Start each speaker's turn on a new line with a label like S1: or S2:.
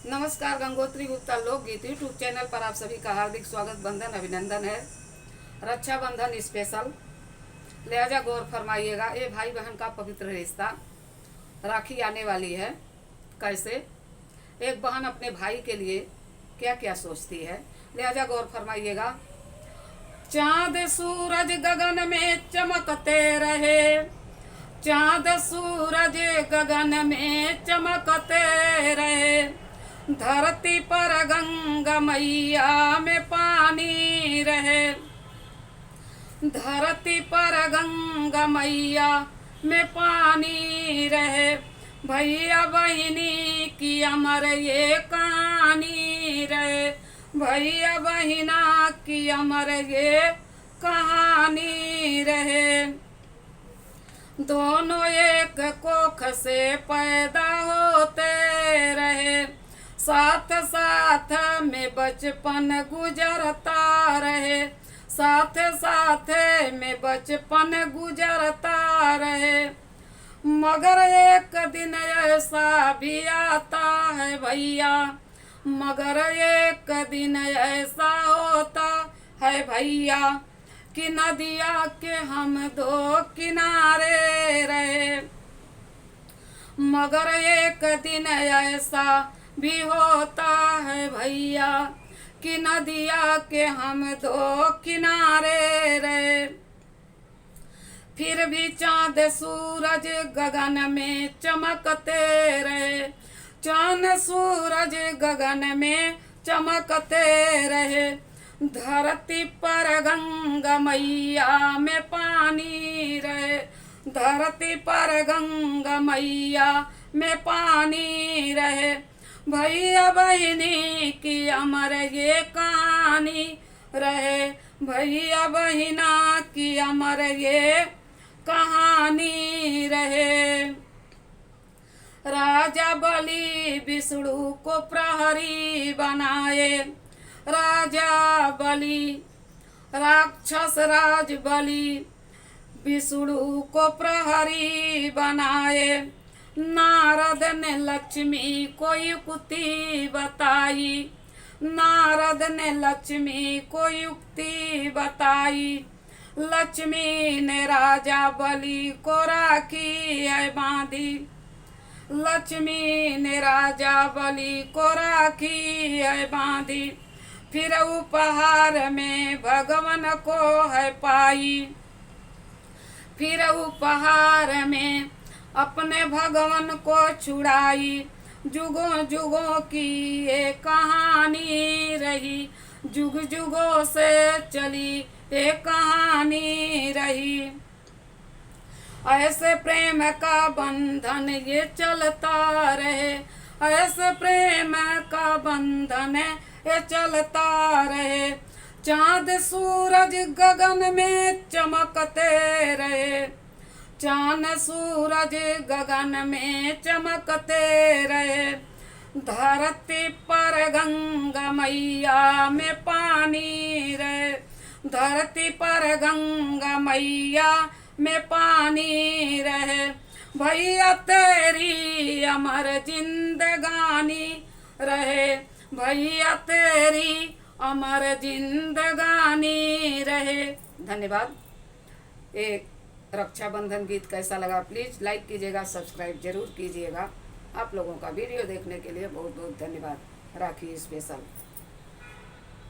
S1: नमस्कार, गंगोत्री गुप्ता लोकगीत YouTube channel पर आप सभी का हार्दिक स्वागत, बंधन अभिनंदन है। रक्षाबंधन स्पेशल, लिहाजा गौर फरमाइएगा। ये भाई बहन का पवित्र रिश्ता, राखी आने वाली है। कैसे एक बहन अपने भाई के लिए क्या क्या सोचती है, लिहाजा गौर फरमाइएगा। चांद सूरज गगन में चमकते रहे, चांद सूरज गगन में चमकते रहे, धरती पर गंगा मैया में पानी रहे, धरती पर गंगा मैया में पानी रहे। भैया बहिनी की अमर ये कहानी रहे, भैया बहिना की अमर ये कहानी रहे। दोनों एक कोख से पैदा होते रहे, साथ साथ में बचपन गुजरता रहे, साथ साथ में बचपन गुजरता रहे। मगर एक दिन ऐसा भी आता है भैया, मगर एक दिन ऐसा होता है भैया कि नदिया के हम दो किनारे रहे। मगर एक दिन ऐसा भी होता है भैया कि नदिया के हम दो किनारे रहे। फिर भी चांद सूरज गगन में चमकते रहे, चांद सूरज गगन में चमकते रहे, धरती पर गंगा मैया में पानी रहे, धरती पर गंगा मैया में पानी रहे। भैया बहिनी की अमर ये कहानी रहे, भैया बहिना की अमर ये कहानी रहे। राजा बलि विष्णु को प्रहरी बनाए, राजा बलि राक्षस राज बलि विष्णु को प्रहरी बनाए। नारद ने लक्ष्मी को युक्ति बताई, नारद ने लक्ष्मी को युक्ति बताई। लक्ष्मी ने राजा बलि को राखी है बांधी, लक्ष्मी ने राजा बलि को राखी है बांधी। फिर उपहार में भगवान को है पाई, फिर उपहार में अपने भगवान को छुड़ाई। जुगों जुगों की ये कहानी रही, जुग जुगों से चली ये कहानी रही। ऐसे प्रेम का बंधन ये चलता रहे, ऐसे प्रेम का बंधन ये चलता रहे। चांद सूरज गगन में चमकते रहे, चांद सूरज गगन में चमकते रहे, धरती पर गंगा मैया में पानी रहे, धरती पर गंगा मैया में पानी रहे। भैया तेरी अमर जिंदगानी रहे, भैया तेरी अमर जिंदगानी रहे। धन्यवाद। एक रक्षाबंधन गीत कैसा लगा प्लीज़ लाइक कीजिएगा, सब्सक्राइब जरूर कीजिएगा। आप लोगों का वीडियो देखने के लिए बहुत बहुत धन्यवाद। राखी स्पेशल।